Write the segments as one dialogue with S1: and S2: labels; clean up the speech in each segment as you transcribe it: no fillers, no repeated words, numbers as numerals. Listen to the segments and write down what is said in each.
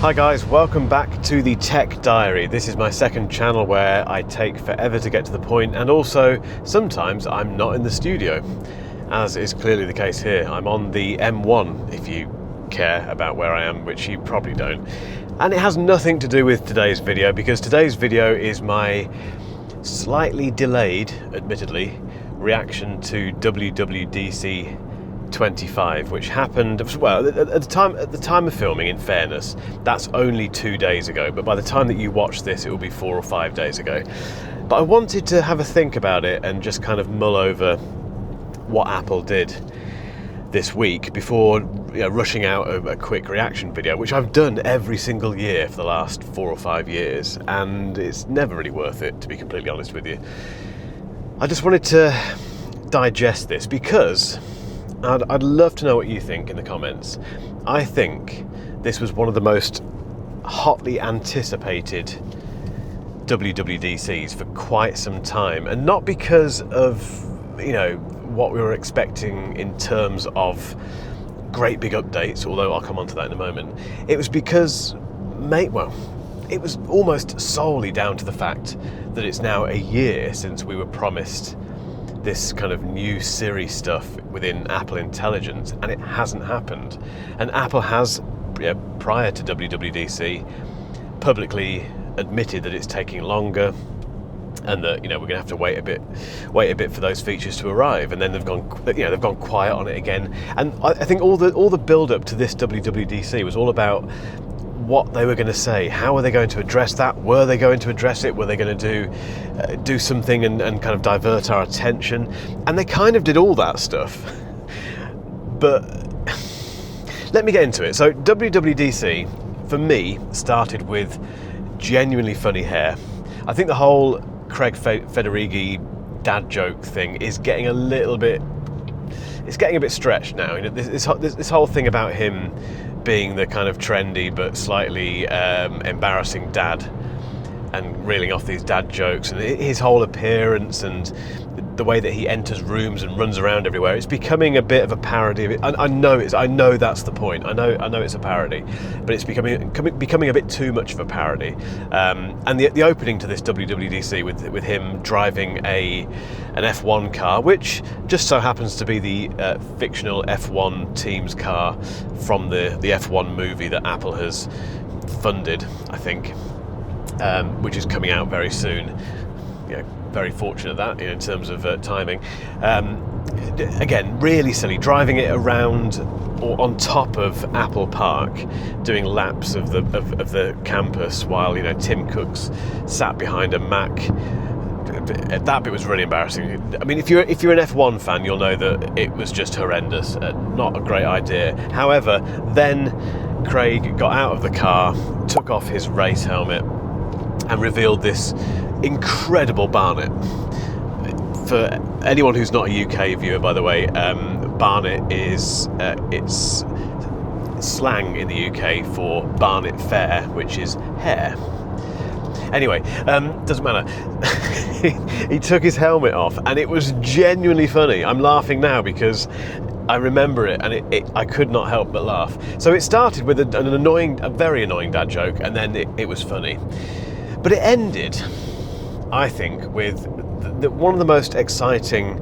S1: Hi guys, welcome back to the Tech Diary. This is my second channel where I take forever to get to the point, and also sometimes I'm not in the studio, as is clearly the case here. I'm on the M1, if you care about where I am, which you probably don't. And it has nothing to do with today's video, because today's video is my slightly delayed, admittedly, reaction to WWDC 25, which happened, well, at the time of filming, in fairness, that's only 2 days ago, but by the time that you watch this it will be 4 or 5 days ago. But I wanted to have a think about it and just kind of mull over what Apple did this week before rushing out a quick reaction video, which I've done every single year for the last 4 or 5 years, and it's never really worth it, to be completely honest with you. I just wanted to digest this because I'd love to know what you think in the comments. I think this was one of the most hotly anticipated WWDCs for quite some time, and not because of what we were expecting in terms of great big updates, although I'll come on to that in a moment. It was because, it was almost solely down to the fact that it's now a year since we were promised this kind of new Siri stuff within Apple Intelligence, and it hasn't happened. And Apple has, prior to WWDC, publicly admitted that it's taking longer, and that we're going to have to wait a bit for those features to arrive. And then they've gone quiet on it again. And I think all the build up to this WWDC was all about what they were going to say. How were they going to address that? Were they going to address it? Were they going to do something and kind of divert our attention? And they kind of did all that stuff. But let me get into it. So WWDC, for me, started with genuinely funny hair. I think the whole Craig Federighi dad joke thing is getting a little bit... It's getting a bit stretched now. This whole thing about him being the kind of trendy but slightly embarrassing dad, and reeling off these dad jokes, and his whole appearance and the way that he enters rooms and runs around everywhere, it's becoming a bit of a parody of it. I know that's the point. I know it's a parody, but it's becoming a bit too much of a parody. And the opening to this WWDC with him driving an F1 car, which just so happens to be the fictional F1 team's car from the F1 movie that Apple has funded, I think, which is coming out very soon. Very fortunate that in terms of timing. Again, really silly, driving it around or on top of Apple Park, doing laps of the campus while Tim Cook's sat behind a Mac. That bit was really embarrassing. I mean, if you're an F1 fan, you'll know that it was just horrendous. Not a great idea. However, then Craig got out of the car, took off his race helmet, and revealed this incredible barnet. For anyone who's not a UK viewer, by the way, barnet is it's slang in the UK for barnet fair, which is hair. Anyway, doesn't matter. He took his helmet off, and it was genuinely funny. I'm laughing now because I remember it, and I could not help but laugh. So it started with a very annoying dad joke, and then it was funny. But it ended, I think, with one of the most exciting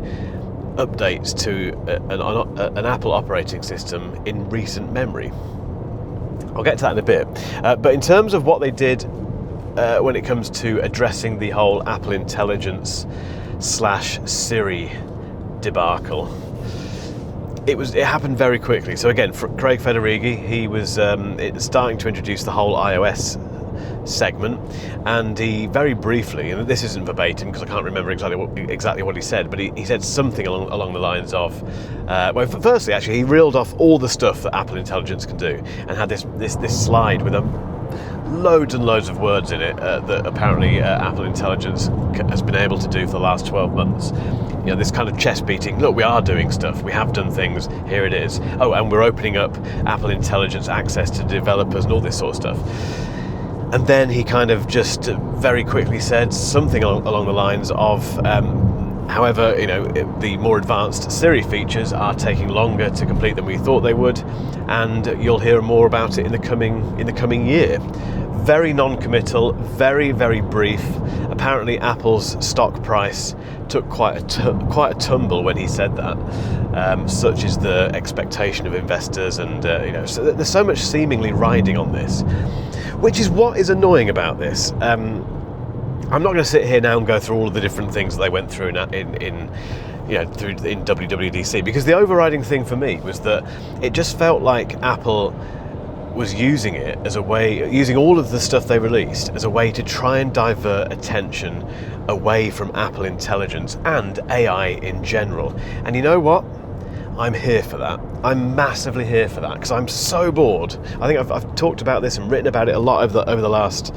S1: updates to an Apple operating system in recent memory. I'll get to that in a bit. But in terms of what they did when it comes to addressing the whole Apple Intelligence / Siri debacle, it happened very quickly. So again, for Craig Federighi, he was starting to introduce the whole iOS segment, and he very briefly, and this isn't verbatim because I can't remember exactly what he said, but he said something along the lines of, firstly, actually, he reeled off all the stuff that Apple Intelligence can do, and had this slide with loads and loads of words in it that apparently Apple Intelligence has been able to do for the last 12 months. This kind of chest beating, look, we are doing stuff, we have done things, here it is. Oh, and we're opening up Apple Intelligence access to developers and all this sort of stuff. And then he kind of just very quickly said something along the lines of However, the more advanced Siri features are taking longer to complete than we thought they would, and you'll hear more about it in the coming year. Very non-committal, very, very brief. Apparently, Apple's stock price took quite a tumble when he said that. Such is the expectation of investors, and so there's so much seemingly riding on this, which is what is annoying about this. I'm not going to sit here now and go through all of the different things that they went through in WWDC, because the overriding thing for me was that it just felt like Apple was using it as a way, using all of the stuff they released as a way to try and divert attention away from Apple Intelligence and AI in general. And you know what? I'm here for that. I'm massively here for that, because I'm so bored. I think I've talked about this and written about it a lot over the last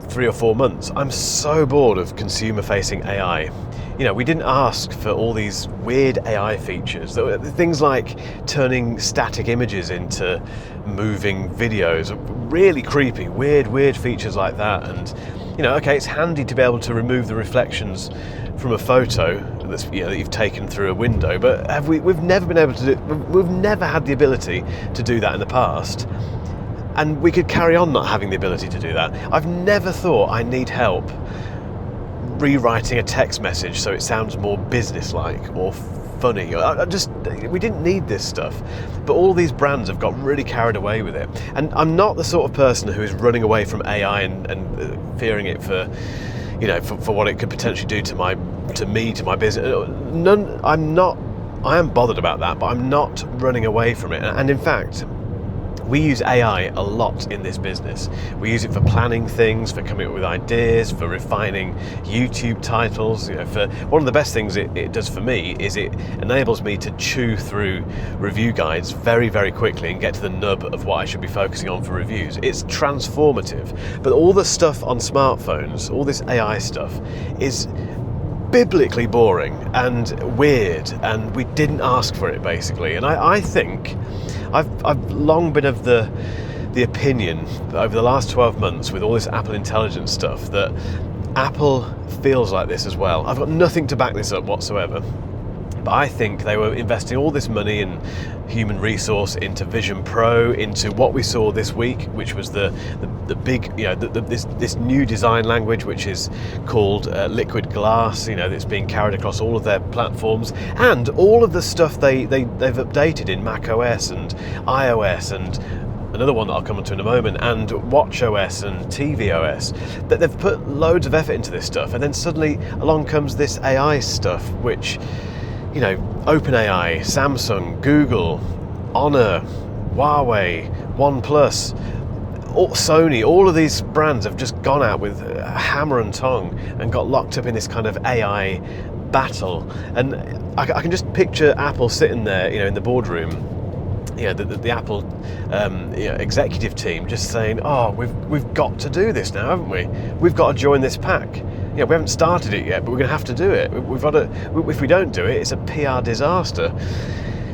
S1: 3 or 4 months. I'm so bored of consumer-facing AI. We didn't ask for all these weird AI features. Things like turning static images into moving videos, really creepy, weird features like that. And okay, it's handy to be able to remove the reflections from a photo that's that you've taken through a window, but we've never been able to do. We've never had the ability to do that in the past. And we could carry on not having the ability to do that. I've never thought I need help rewriting a text message so it sounds more business-like or funny. We didn't need this stuff. But all these brands have got really carried away with it. And I'm not the sort of person who is running away from AI and fearing it for what it could potentially do to my business. I am bothered about that, but I'm not running away from it. And in fact, we use AI a lot in this business. We use it for planning things, for coming up with ideas, for refining YouTube titles. For one of the best things it does for me is it enables me to chew through review guides very, very quickly and get to the nub of what I should be focusing on for reviews. It's transformative. But all the stuff on smartphones, all this AI stuff, is biblically boring and weird, and we didn't ask for it, basically. And I think I've long been of the opinion that over the last 12 months, with all this Apple Intelligence stuff, that Apple feels like this as well. I've got nothing to back this up whatsoever, but I think they were investing all this money and human resource into Vision Pro, into what we saw this week, which was the big, this new design language, which is called liquid glass, that's being carried across all of their platforms, and all of the stuff they've updated in Mac OS and iOS and another one that I'll come onto in a moment, and watchOS and tvOS, that they've put loads of effort into this stuff, and then suddenly along comes this AI stuff, which OpenAI, Samsung, Google, Honor, Huawei, OnePlus, Sony, all of these brands have just gone out with hammer and tongue and got locked up in this kind of AI battle. And I can just picture Apple sitting there, in the boardroom, the Apple executive team just saying, "Oh, we've got to do this now, haven't we? We've got to join this pack. We haven't started it yet, but we're going to have to do it. We've got to. If we don't do it, it's a PR disaster."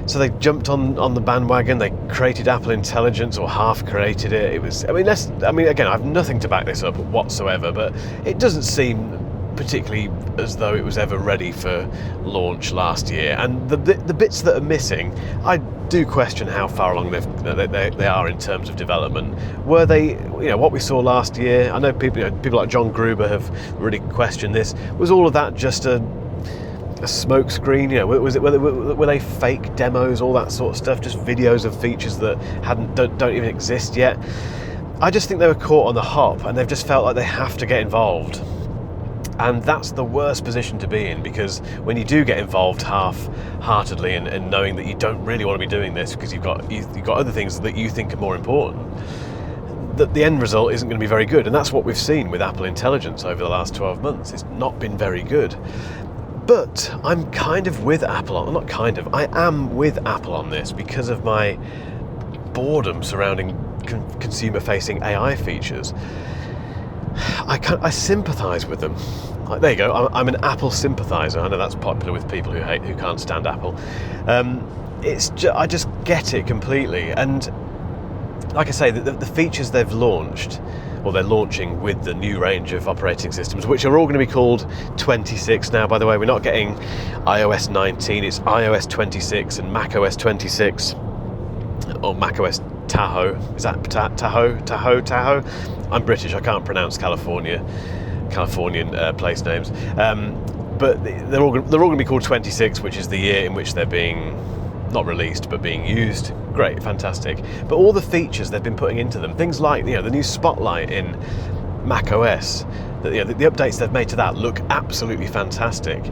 S1: So they jumped on the bandwagon. They created Apple Intelligence, or half created it. It was. Again, I have nothing to back this up whatsoever, but it doesn't seem particularly as though it was ever ready for launch last year. And the bits that are missing, I do question how far along they are in terms of development. Were they, what we saw last year? I know people like John Gruber have really questioned this. Was all of that just a smoke screen? Were they fake demos, all that sort of stuff, just videos of features that don't even exist yet? I just think they were caught on the hop, and they've just felt like they have to get involved. And that's the worst position to be in, because when you do get involved half-heartedly and knowing that you don't really want to be doing this because you've got other things that you think are more important, that the end result isn't going to be very good. And that's what we've seen with Apple Intelligence over the last 12 months. It's not been very good. But I'm kind of with Apple I am with Apple on this because of my boredom surrounding consumer-facing AI features. I sympathise with them. There you go. I'm an Apple sympathiser. I know that's popular with people who can't stand Apple. I just get it completely. And like I say, the features they've launched, or they're launching with the new range of operating systems, which are all going to be called 26 now. By the way, we're not getting iOS 19, it's iOS 26 and macOS 26, or macOS Tahoe. Is that Tahoe? I'm British, I can't pronounce Californian place names. But they're all going to be called 26, which is the year in which they're being not released but being used. Great, fantastic. But all the features they've been putting into them, things like the new spotlight in macOS, the updates they've made to that look absolutely fantastic.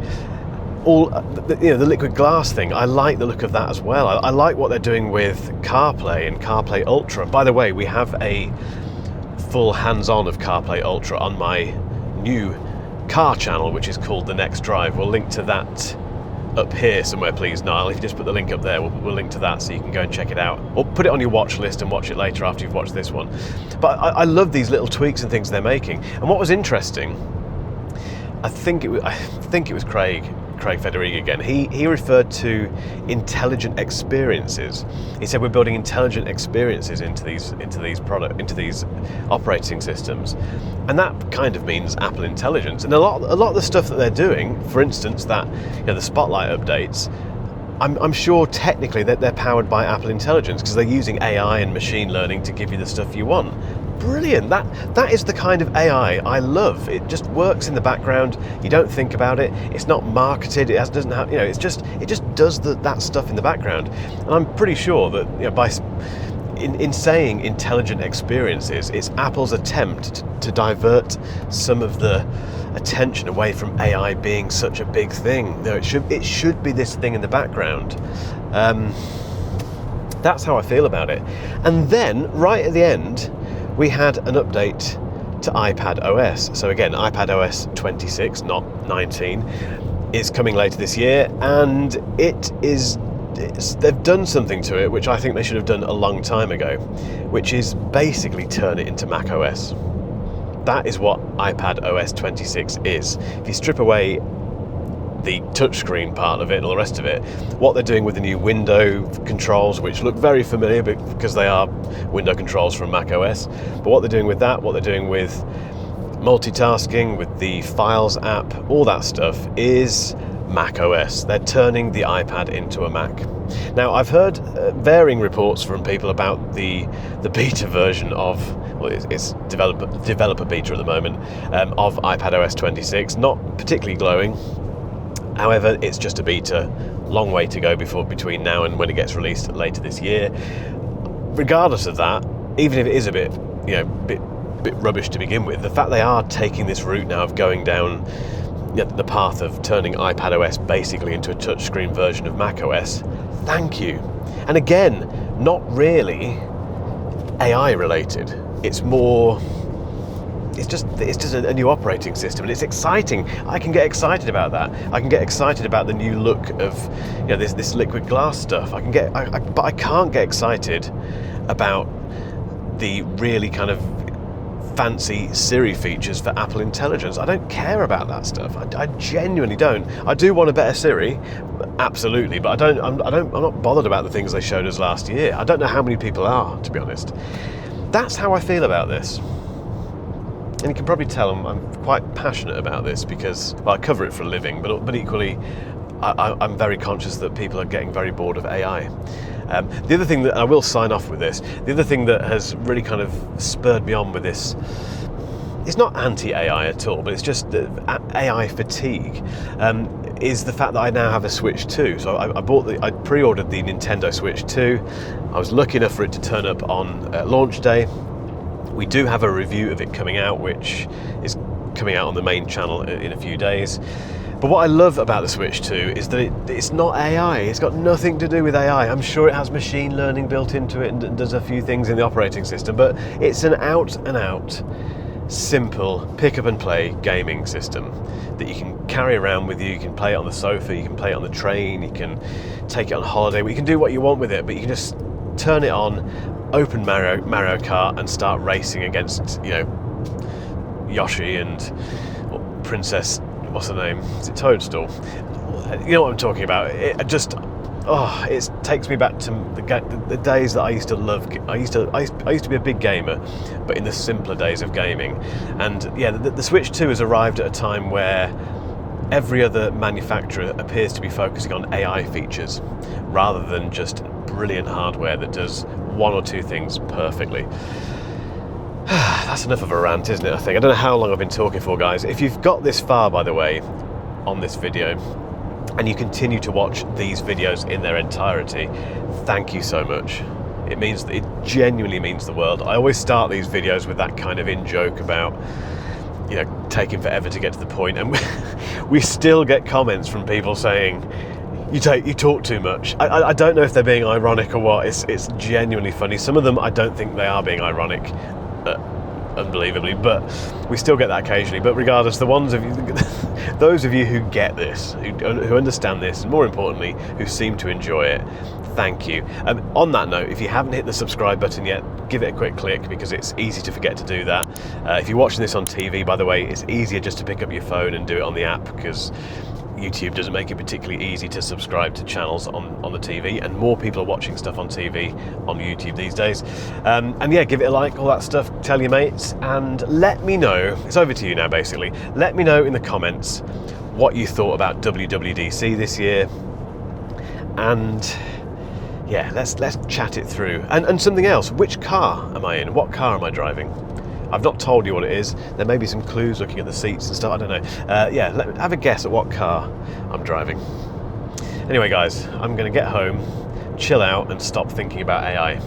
S1: All the liquid glass thing, I like the look of that as well. I like what they're doing with CarPlay and CarPlay Ultra. By the way, we have a full hands-on of CarPlay Ultra on my new car channel, which is called The Next Drive. We'll link to that up here somewhere, please, Niall. If you just put the link up there, we'll link to that so you can go and check it out, or put it on your watch list and watch it later after you've watched this one. But I love these little tweaks and things they're making. And what was interesting, I think it was Craig Federighi again. He referred to intelligent experiences. He said we're building intelligent experiences into these operating systems, and that kind of means Apple Intelligence. And a lot of the stuff that they're doing, for instance, that the Spotlight updates, I'm sure technically that they're powered by Apple Intelligence because they're using AI and machine learning to give you the stuff you want. Brilliant. That is the kind of AI I love. It just works in the background. You don't think about it. It's not marketed. It doesn't have, it just does that stuff in the background. And I'm pretty sure that by in saying intelligent experiences, it's Apple's attempt to divert some of the attention away from AI being such a big thing. It should be this thing in the background. That's how I feel about it. And then right at the end, we had an update to iPad OS. So again, iPad OS 26, not 19, is coming later this year, and they've done something to it which I think they should have done a long time ago, which is basically turn it into Mac OS. That is what iPad OS 26 is. If you strip away the touchscreen part of it and all the rest of it, what they're doing with the new window controls, which look very familiar because they are window controls from Mac OS, but what they're doing with that, what they're doing with multitasking, with the Files app, all that stuff is Mac OS. They're turning the iPad into a Mac. Now, I've heard varying reports from people about the beta version of, well, it's developer beta at the moment, of iPad OS 26, not particularly glowing. However, it's just a beta, long way to go between now and when it gets released later this year. Regardless of that, even if it is a bit rubbish to begin with, the fact they are taking this route now of going down the path of turning iPad OS basically into a touchscreen version of Mac OS, thank you. And again, not really AI related. It's just a new operating system, and it's exciting. I can get excited about that. I can get excited about the new look of this liquid glass stuff. But I can't get excited about the really kind of fancy Siri features for Apple Intelligence. I don't care about that stuff. I genuinely don't. I do want a better Siri, absolutely, but I'm not bothered about the things they showed us last year. I don't know how many people are, to be honest. That's how I feel about this. And you can probably tell I'm quite passionate about this because, well, I cover it for a living, but equally I'm very conscious that people are getting very bored of AI. The other thing that, I will sign off with this, the other thing that has really kind of spurred me on with this, it's not anti-AI at all, but it's just AI fatigue, is the fact that I now have a Switch 2. So I pre-ordered the Nintendo Switch 2. I was lucky enough for it to turn up on launch day. We do have a review of it coming out, which is coming out on the main channel in a few days. But what I love about the Switch 2 is that it's not AI. It's got nothing to do with AI. I'm sure it has machine learning built into it and does a few things in the operating system, but it's an out-and-out, simple pick-up-and-play gaming system that you can carry around with you. You can play it on the sofa, you can play it on the train, you can take it on holiday, you can do what you want with it, but you can just turn it on, open Mario Kart and start racing against, Yoshi and Princess, what's her name? Is it Toadstool? You know what I'm talking about. it takes me back to the days that I used to love. I used to be a big gamer, but in the simpler days of gaming. And yeah, the Switch 2 has arrived at a time where every other manufacturer appears to be focusing on AI features rather than just brilliant hardware that does one or two things perfectly. That's enough of a rant, isn't it? I think. I don't know how long I've been talking for, guys. If you've got this far, by the way, on this video, and you continue to watch these videos in their entirety, thank you so much. It genuinely means the world. I always start these videos with that kind of in-joke about, you know, taking forever to get to the point, and we still get comments from people saying, you talk too much. I don't know if they're being ironic or what. It's genuinely funny. Some of them, I don't think they are being ironic, unbelievably, but we still get that occasionally. But regardless, the ones of you, those of you who get this, who understand this, and more importantly, who seem to enjoy it, thank you. On that note, if you haven't hit the subscribe button yet, give it a quick click, because it's easy to forget to do that. If you're watching this on TV, by the way, it's easier just to pick up your phone and do it on the app, because YouTube doesn't make it particularly easy to subscribe to channels on the TV, and more people are watching stuff on TV on YouTube these days. And yeah, give it a like, all that stuff, tell your mates, and let me know, it's over to you now basically, let me know in the comments what you thought about WWDC this year, and yeah, let's chat it through. And something else, which car am I in? What car am I driving? I've not told you what it is. There may be some clues looking at the seats and stuff, I don't know. Yeah, have a guess at what car I'm driving. Anyway, guys, I'm going to get home, chill out, and stop thinking about AI.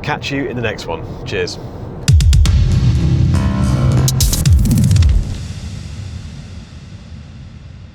S1: Catch you in the next one. Cheers.